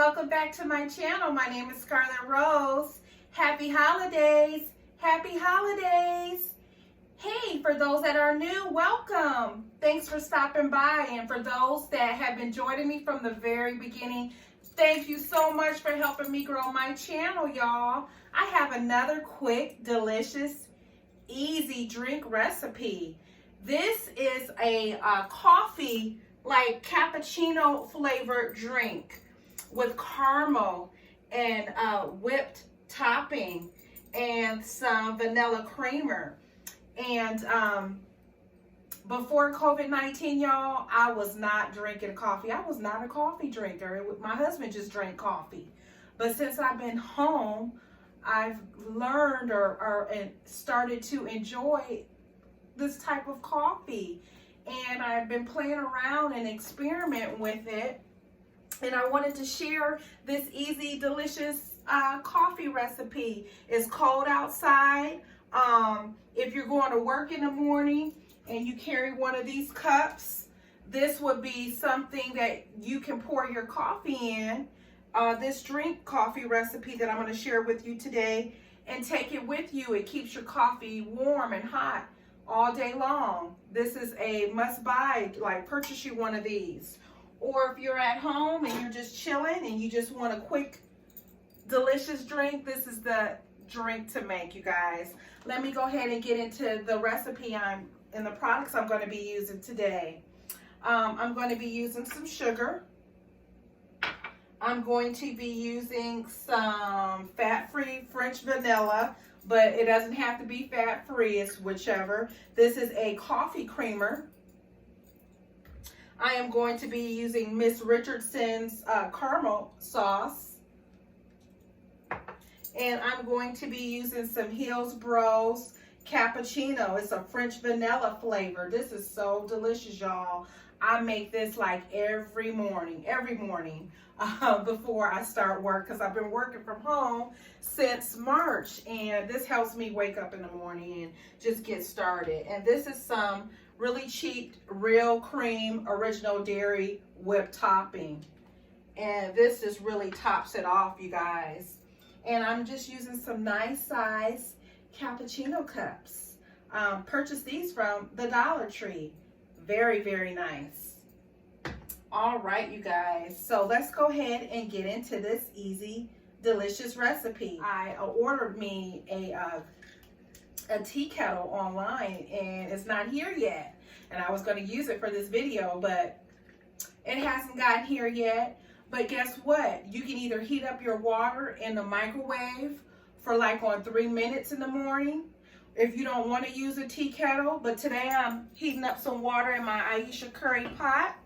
welcome back to my channel. My name is Scarlett Rose. Happy holidays. Happy holidays. Hey, for those that are new, welcome. Thanks for stopping by. And for those that have been joining me from the very beginning, thank you so much for helping me grow my channel, y'all. I have another quick, delicious, easy drink recipe. This is a coffee, like cappuccino flavored drink with caramel and whipped topping and some vanilla creamer. And before COVID-19, y'all, I was not drinking coffee. I was not a coffee drinker. My husband just drank coffee. But since I've been home, I've learned and started to enjoy this type of coffee. And I've been playing around and experimenting with it. And I wanted to share this easy, delicious coffee recipe. It's cold outside. If you're going to work in the morning and you carry one of these cups, this would be something that you can pour your coffee in. This drink coffee recipe that I'm going to share with you today, and take it with you. It keeps your coffee warm and hot all day long. This is a must buy, like purchase you one of these. Or if you're at home and you're just chilling and you just want a quick, delicious drink, this is the drink to make, you guys. Let me go ahead and get into the recipe and the products I'm going to be using today. I'm going to be using some sugar. I'm going to be using some fat-free French vanilla, but it doesn't have to be fat-free, it's whichever. This is a coffee creamer. I am going to be using Miss Richardson's caramel sauce. And I'm going to be using some Hillsboro's cappuccino. It's a French vanilla flavor. This is so delicious, y'all. I make this like every morning before I start work, because I've been working from home since March, and this helps me wake up in the morning and just get started. And this is some really cheap real cream original dairy whipped topping, and this just really tops it off, you guys. And I'm just using some nice size cappuccino cups. Purchased these from the Dollar Tree. Very, very nice. All right, you guys. So let's go ahead and get into this easy, delicious recipe. I ordered me a tea kettle online, and it's not here yet. And I was going to use it for this video, but it hasn't gotten here yet. But guess what? You can either heat up your water in the microwave for like on 3 minutes in the morning if you don't want to use a tea kettle. But today I'm heating up some water in my Aisha curry pot,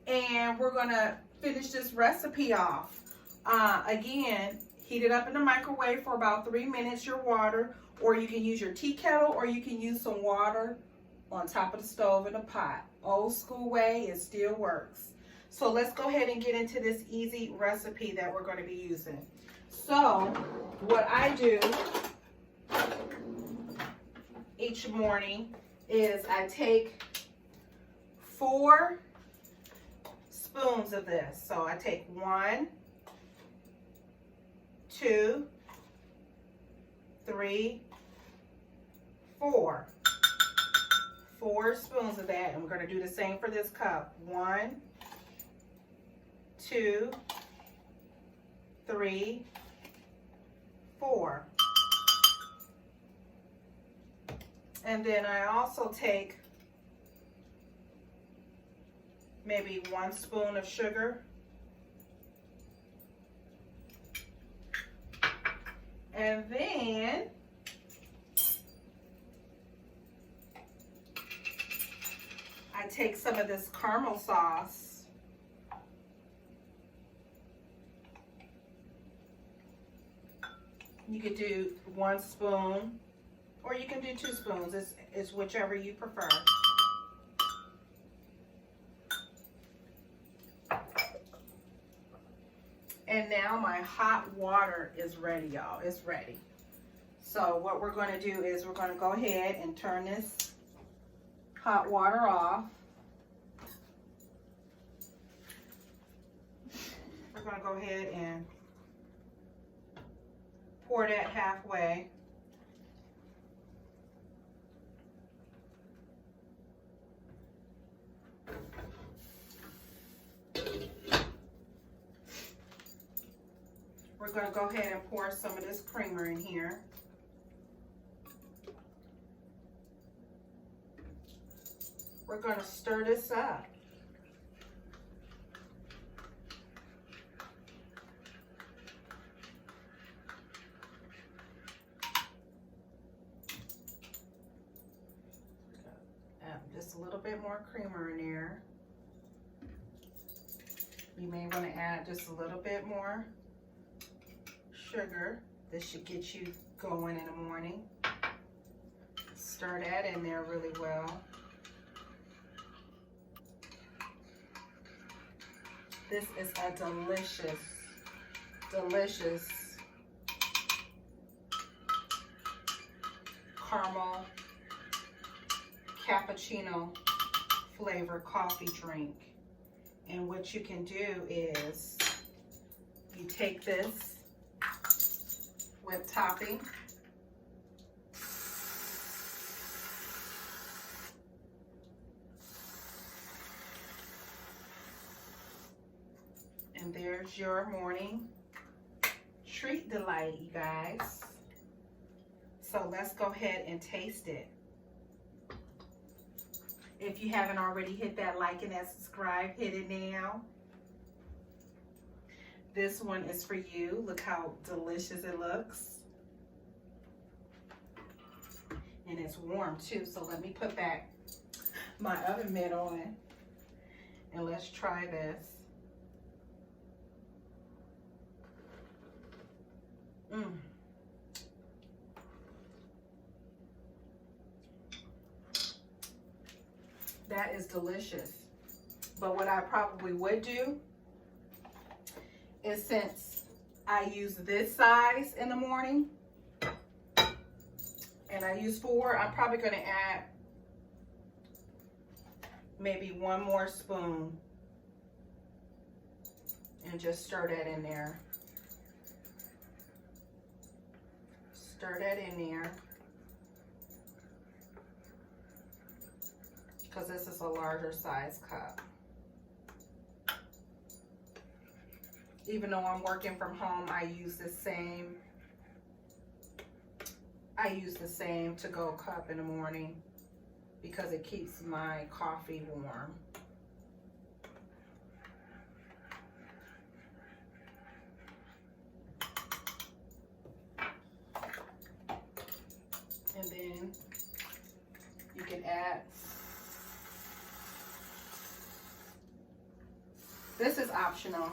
and we're going to finish this recipe off. Again, heat it up in the microwave for about 3 minutes, your water, or you can use your tea kettle, or you can use some water on top of the stove in a pot. Old school way, it still works. So let's go ahead and get into this easy recipe that we're going to be using. So what I do each morning is I take 4 spoons of this. So I take 1, 2, 3, 4. 4 spoons of that. And we're going to do the same for this cup. 1, 2, 3, 4. And then I also take maybe 1 spoon of sugar. And then I take some of this caramel sauce. You could do 1 spoon, or you can do 2 spoons. It's whichever you prefer. And now my hot water is ready, y'all. It's ready. So what we're going to do is we're going to go ahead and turn this hot water off. We're going to go ahead and pour that halfway. We're going to go ahead and pour some of this creamer in here. We're going to stir this up. Add just a little bit more creamer in there. You may want to add just a little bit more sugar. This should get you going in the morning. Stir that in there really well. This is a delicious, delicious caramel cappuccino flavor coffee drink. And what you can do is you take this whipped topping, and there's your morning treat delight, you guys. So let's go ahead and taste it. If you haven't already hit that like and that subscribe, hit it now. This one is for you. Look how delicious it looks. And it's warm too, so let me put back my oven mitt on and let's try this. That is delicious. But what I probably would do is, since I use this size in the morning and I use 4, I'm probably going to add maybe 1 more spoon and just stir that in there. Stir that in there. Because this is a larger size cup. Even though I'm working from home, I use the same to-go cup in the morning because it keeps my coffee warm. And then you can add, this is optional.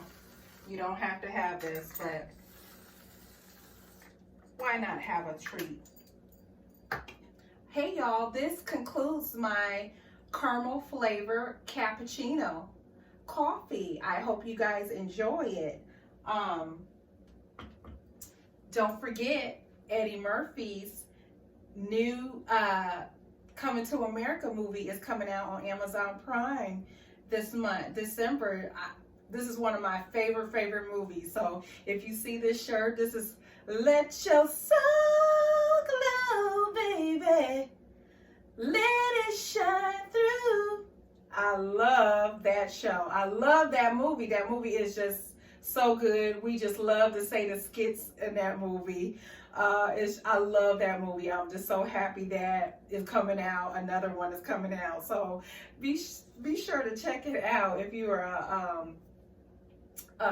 You don't have to have this, but why not have a treat? Hey y'all, this concludes my caramel flavor cappuccino coffee. I hope you guys enjoy it. Don't forget Eddie Murphy's new Coming to America movie is coming out on Amazon Prime this month, December. This is one of my favorite movies. So if you see this shirt, this is Let Your Soul Glow, baby. Let it shine through. I love that show. I love that movie. That movie is just so good. We just love to say the skits in that movie. I love that movie. I'm just so happy that it's coming out. Another one is coming out. So be sure to check it out if you are a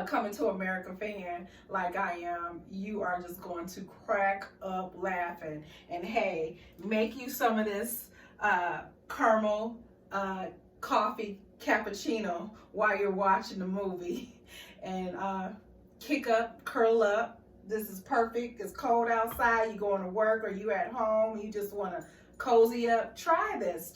Coming to America fan like I am. You are just going to crack up laughing. And hey, make you some of this caramel coffee cappuccino while you're watching the movie, and kick up, curl up. This is perfect. It's cold outside, you going to work or you at home, you just want to cozy up. Try this.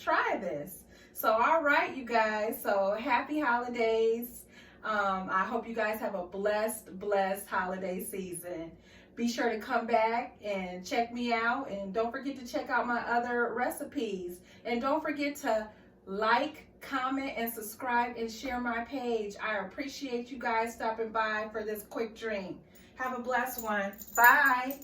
So all right, you guys, so happy holidays. I hope you guys have a blessed holiday season. Be sure to come back and check me out, and don't forget to check out my other recipes, and don't forget to like, comment, and subscribe and share my page. I appreciate you guys stopping by for this quick drink. Have a blessed one. Bye.